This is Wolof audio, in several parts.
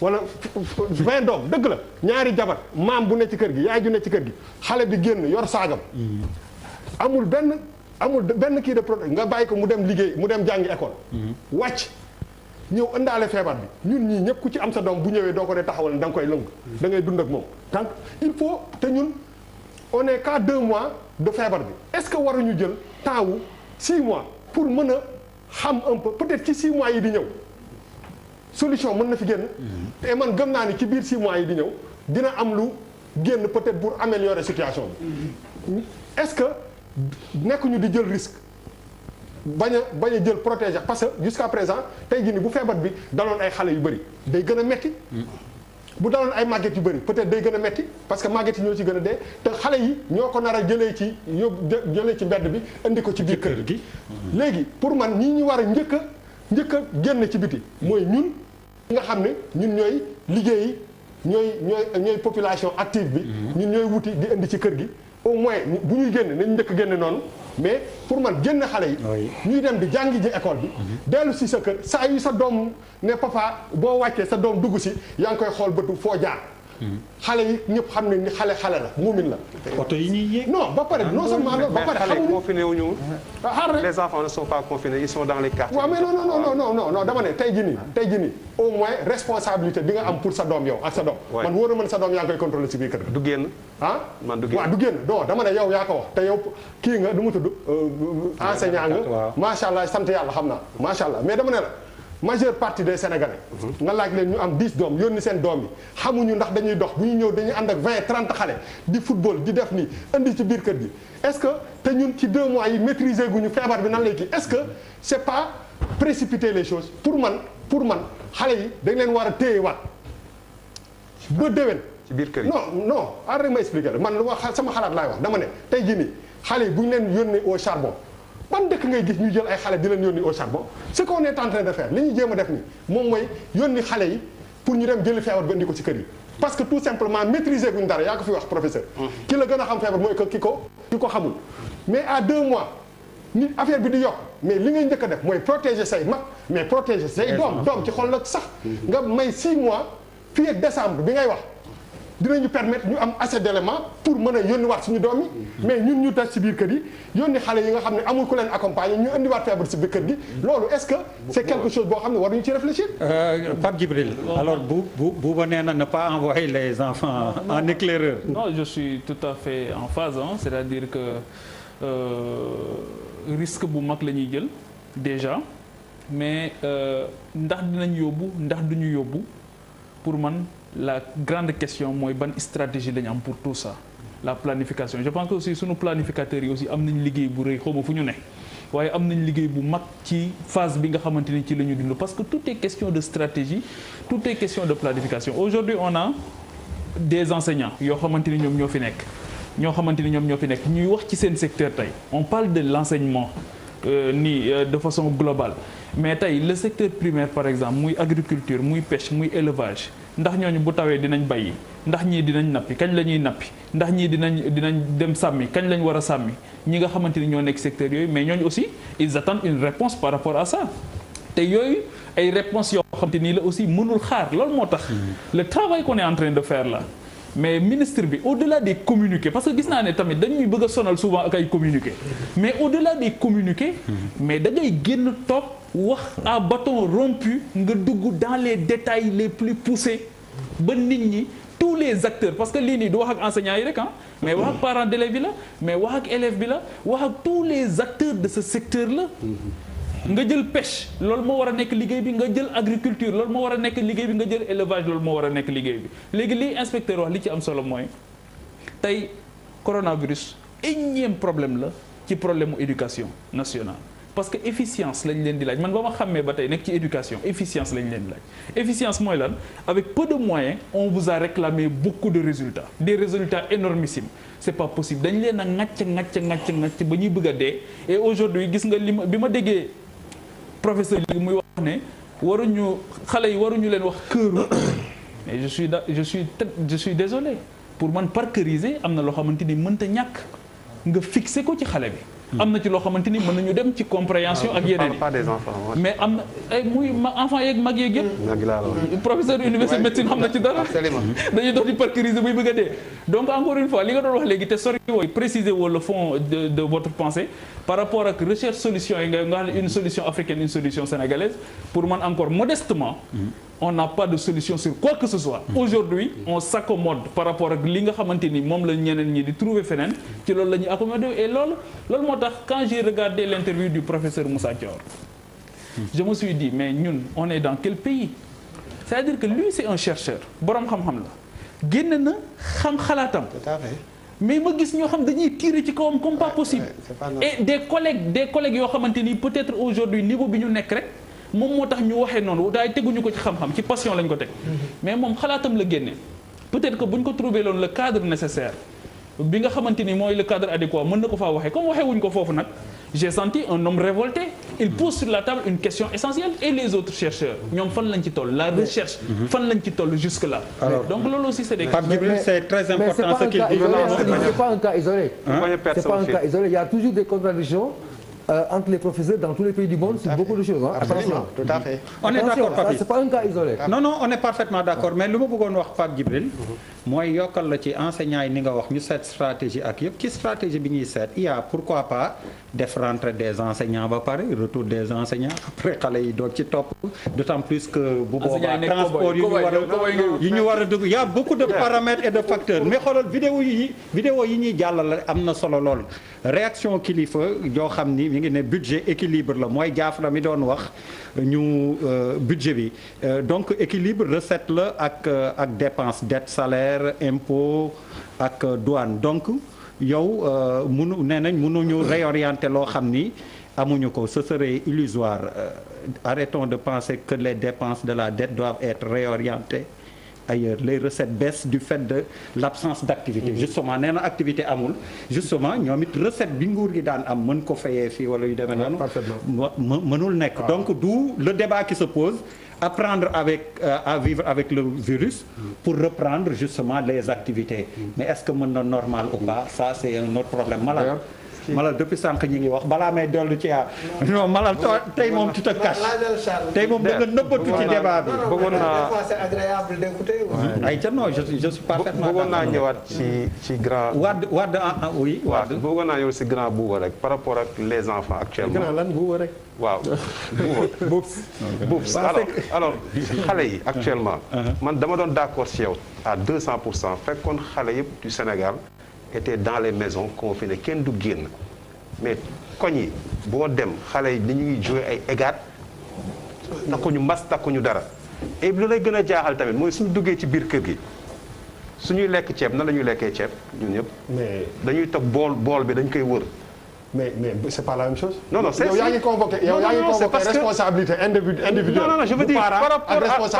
wala 20 doom dëgg la ñaari jabar maam bu ne ci kër gi yaay ju ne ci kër gi xale bi génn yor saagam amul benn kii de produit nga bàyyi ko mu dem liggéey mu dem jàngi école wàcc ñëw ëndaale feebar bi ñun ñii ñëpp ku ci am sa doom bu ñëwee doo ko dee taxawal da nga koy lëng da ngay dund ak moom donc il faut te ñun on est qu'à 2 mois de feebar bi est-ce que waruñu jël temps wu 6 mois pour mën a xam un peu peut-être ci 6 mois yi di ñëw solution mën na fi génn te man gëm naa ni ci biir 6 mois yi di ñëw dina am lu génn peut-être pour améliorer situation bi est-ce que nekkuñu di jël risque bañ a jël protéger parce que jusqu'à présent tey jii nii bu feebar bi daloon ay xale yu bëri day gën a metti bu daloon ay màgget yu bëri peut-être day gën a metti parce que màgget yi ñoo ci gën a dee te xale yi ñoo ko nar a jëlee ci mbedd bi indi ko ci biir kër gi léegi pour man ñi ñu war a njëkk a génn ci biti mooy ñun nga xam ne ñun ñooy liggéeyi ñooy population active bi ñun ñooy wuti di indi ci kër gi au moins bu ñuy génn nañ njëkk génne noonu mais pour man génn xale yi ñuy dem di jàngi ji école bi dellu si sa kër saa yu sa doom ne papa boo wàccee sa doom dugg si yaa ngi koy xool bëtu foo jaar xale yi ñëpp xam ne ni xale la muumin la oto yi ñuy yéeg non ba pare non seulement loolu ba pare xamuñu confiné wuñu les enfants ne sont pas confinés ils sont dans les quartiers waaw mais non dama ne tey jii nii au moins responsabilité bi nga am pour sa doom yow ak sa doom man wóor na mën sa doom yaa ngi koy contrôler ci biir kër du génn man du génn waaw du génn non dama ne yow yaa ko wax te yow kii nga du mu tudd enseignant nga macha allah sant yàlla xam naa macha allah mais dama ne la majeure partie des sénégalais nga laaj leen ñu am 10 doom yónni seen doom yi xamuñu ndax dañuy dox bu ñu ñëw dañuy ànd ak 20-30 xale di football di def nii indi ci biir kër gi est-ce que te ñun ci 2 mois yi maîtriser guñu feebar bi nan lay kii est-ce que c'est pas précipiter les choses pour man xale yi dañ leen war a téyewaat ba déwén ci biir kër yi non arrête ma expliquer la man lu ma sama xalaat laay wax dama ne tey jii nii xale yi bu ñu leen yónnee au charbon ban dëkk ngay gis ñu jël ay xale di leen yónni au charbon ce qu'on est en train de faire li ñu jéem a def ni moom mooy yónni xale yi pour ñu dem jëli feebar ba indi ko ci kër yi parce que tout simplement maîtriser guñ dara yaa ko fi wax professeur ki la gën a xam feebar mooy que ki ko xamul mais à 2 mois nit affaire bi di yokk mais li ngay njëkk a def mooy protéger say mag mais protéger say doom ci xol la sax nga may 6 mois fii ak décembre bi ngay wax dinañu permettre ñu am assez d'éléments pour mën a yónniwaat suñu doom yi mais ñun ñu des ci biir kër yi yónni xale yi nga xam ne amul ku leen accompagner ñu indiwaat feebar ci biir kër gi loolu est-ce que c'est quelque chose boo xam ne war nañu ci réfléchir. Pape Djibril alors Bouba nee na ne pas envoyer les enfants en éclaireur. Non, je suis tout à fait en phase c'est-à-dire que risque bu mag la ñuy jël déjà mais ndax dinañ yóbbu ndax duñu yóbbu pour man. La grande question mooy ban stratégie lañu am pour tout ça la planification je pense que aussi sunu planificateurs yi aussi am nañ liggéey bu rëy xaw ma fu ñu ne waaye am nañ liggéey bu mag ci phase bi nga xamante ni ci la ñu dund parce que tout est question de stratégie tout est question de planification aujourd'hui on a des enseignants yoo xamante ni ñoom ñoo fi nekk ñuy wax ci seen secteur tey on parle de l'enseignement de façon globale mais tey le secteur primaire par exemple muy agriculture muy pêche muy élevage ndax ñooñu bu tawee dinañ bayyi ndax ñii dinañ nappi kañ la ñuy nappi ndax ñii dinañ dem sàmmi kañ lañ war a sàmmi ñi nga xamante ni ñoo nekk secteur yooyu mais ñooñu aussi ils attendent une réponse par rapport à ça te yooyu ay réponses yoo xamante nii la aussi mënul xaar loolu moo tax le travail qu'on est en train de faire là mais ministre bi au-delà des communiqués parce que gis naa ne tamit dañuy bëgg a sonal souvent ak ay communiqués mais au-delà des communiqués mais da ngay génn toog wax à bâton rompu nga dugg dans les détails les plus poussés ba nit ñi tous les acteurs parce que lii nii du wax ak enseignants yi rek mais wax ak parents d'élèves bi la mais wax ak élèves bi la wax ak tous les acteurs de ce secteur là nga jël pêche loolu moo war a nekk liggéey bi nga jël agriculture loolu moo war a nekk liggéey bi nga jël élevage loolu moo war a nekk liggéey bi léegi lii inspecteur wax li ci am solo mooy tey coronavirus énième problème la ci problème mu éducation nationale parce que efficience lañ leen di laaj man ba ma xàmmee ba tey nekk ci éducation efficience lañ leen di laaj efficience mooy lan avec peu de moyens on vous a réclamé beaucoup de résultats des résultats énormissimes c'est pas possible dañ leen a ŋàcc ba ñuy bëgg a dee et aujourd'hui gis nga bi ma déggee professeur li muy wax ne xale yi waruñu leen wax këru mais je suis désolé pour man parkeriser am na loo xamante ni mënta ñàkk nga fixer ko ci xale bi am na ci loo xamante ni mën nañu dem ci compréhension ak yeneen yi. pas des enfants. mais am na ay muy enfant yeeg mag yeeg yëpp. professeur université médecine xam na ci dara. dañuy dox di parcuriser buy bëgg a dee. donc encore une fois li nga doon wax léegi te sori wooy préciser woo le fond de votre pensée par rapport ak recherche solution yi nga xam ne une solution africaine une solution sénégalaise pour man encore modestement. on n'a pas de solution sur quoi que ce soit. Aujourd'hui on s'accommode par rapport ak li nga xamante ni moom la ñeneen ñi di trouver feneen ci loolu la ñuy accommoder et loolu moo tax quand j'ai regardé l'interview du professeur Moussa Thior je me suis dit mais ñun on est dans quel pays c'est-à-dire que lui c'est un chercheur boroom xam-xam la génn na xam xalaatam. Tout à fait. mais ma gis ñoo xam dañuy tirer ci kawam comme pas possible. et des collègues yoo xamante ni peut-être aujourd'hui niveau bi ñu nekk rek. moom moo tax ñu waxee noonu daay teguñu ko ci xam-xam ci passion lañ ko teg mais moom xalaatam la génne peut-être que bu ñu ko trouvé loon le cadre nécessaire bi nga xamante ni mooy le cadre adéquat mën na ko faa waxee comme waxee wuñ ko foofu nag j'ai senti un homme révolté il pose sur la table une question essentielle et les autres chercheurs ñoom fan lañ ci toll la recherche fan lañ ci toll jusque là donc loolu aussi c'est des c'est très important ce qu'il dit c'est pas un cas isolé c'est pas un cas isolé il y a toujours des contradictions entre les professeurs dans tous les pays du monde sur beaucoup de choses. Attention. Tout à fait. On est d'accord, Papi. C'est pas un cas isolé. Non, on est parfaitement d'accord mais lu ma bëggoon wax Pape Djibril mooy yokkal la ci enseignants yi ni nga wax ñu seet stratégie ak yëpp ci stratégie bi ñuy seet il y a pourquoi pas def rentrée des enseignants ba pare retour des enseignants après xale yi doog ci topp d'autant plus que bu boobaa transport yi ñu war a dugg il y a beaucoup de paramètres et de facteurs mais xoolal vidéo yi ñuy jàllale am na solo lool réaction kilifa yoo xam ni mi ngi ne budget équilibre la mooy Jaafara mi doon wax ñu budget bi donc équilibre recette la ak dépense dette salaire impôt ak douane donc yow nee nañ mënuñu réorienter loo xam ni amuñu ko ce serait illusoire arrêtons de penser que les dépenses de la dette doivent être réorientées ailleurs les recettes baissent du fait de l'absence d'activité justement nee na activité amul justement ñoom it recette bi nguur gi daan am mën ko fayee fii wala yu demee noonu mënul nekk donc d'où le débat qui se pose apprendre à vivre avec le virus pour reprendre justement les activités mais est-ce que mën na normal ou pas ça c'est un autre problème Malal depuis sànq ñi ngi wax balaa may dellu ci non Malal tey moom tu te caches tey moom da nga nëbbatu ci débat bi. bëggoon naa c'est agréable d'écouter. ay ca non je suis parfaitement. bëggoon naa ñëwaat ci grand. Wade oui Wade. bëggoon naa ñëw si grand Bouba rek par rapport ak les enfants actuellement. grand lan Bouba rek. waaw Bouba alors xale yi actuellement. man dama doon d'accord ci yow à 200% fekkoon xale yëpp du Sénégal. étaient dans les maisons confinées kenn du génn mais koñ yi boo dem xale yi ni ñuy jouer ay égat takkuñu mas takkuñu dara et lu lay gën a jaaxal tamit mooy suñu duggee ci biir kër gi suñuy lekk ceeb nan la ñuy lekkee ceeb ñun ñëpp. mais dañuy toog bool bi dañ koy wër. mais c'est pas la même chose. non c'est yow yaa ngi convoqué responsabilité individuelle. non je veux dire par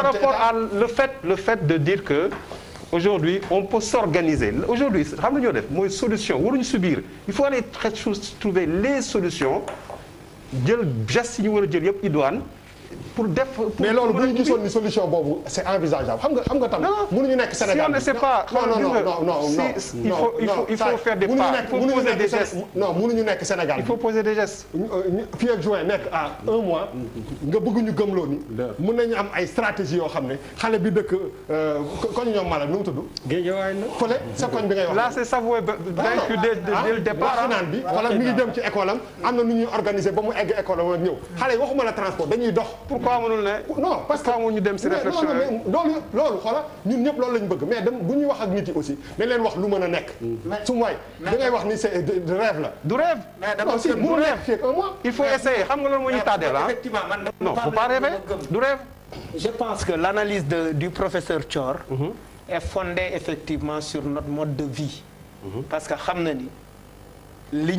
rapport à le fait de dire que. Aujourd'hui on peut s'organiser aujourd'hui xam nga ñoo def mooy solution waruñu subir il faut aller trouver les solutions jël gestes yi ñu war a jël yëpp idoine pour def. mais loolu bu ñu gisoon ni solution boobu c'est envisageable xam nga tam. mënuñu nekk Sénégal si on ne sait pas. il faut faire des pas il faut poser des gestes. non mënuñu nekk Sénégal. il faut poser des gestes. fii ak juin nekk à un mois nga bëgg ñu gëmloo ni. mën nañu am ay stratégie yoo xam ne xale bi dëkk koñ ñoom Malal nu mu tudd. Géejawaay la. fële sa koñ bi ngay wax. là c'est Savoie vaincu dès le départ. naan bi wala mi ngi dem ci école am na nu ñuy organiser ba mu egg école am ak ñëw xale yi waxuma la transport dañuy dox. pourquoi mënul ne. non parce que ñu dem ci réflexion loolu xoola ñun ñëpp loolu lañ bëgg mais dem bu ñuy wax ak nit yi aussi dañ leen wax lu mën a nekk. su ma waay da ngay wax ni c'est de rêve la. du rêve. mais dama si mënu nekk fii ak un mois. il faut essayer xam nga loolu moo ñu tardé là. effectivement man non faut pas rêver du rêve. je pense que l'analyse du professeur Thior est fondée effectivement sur notre mode de vie. parce que xam na ni li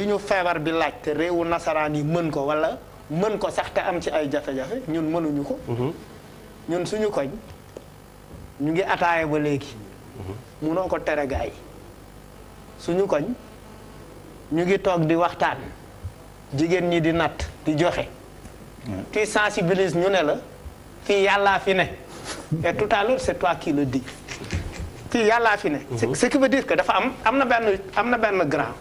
ñu feebar bi laaj te réewu nasaraan yi mën ko wala. mën ko sax te am ci ay jafe-jafe ñun mënuñu ko. ñun suñu koñ ñu ngi ataaye ba léegi. munoo ko tere gaay suñu koñ ñu ngi toog di waxtaan jigéen ñi di natt di joxe. tu sensibilises ñu ne la fii yàllaa fi ne. et tout à l'heure c'est toi qui le dis. fii yàllaa fi ne. ce qui veut dire que dafa am na benn grand.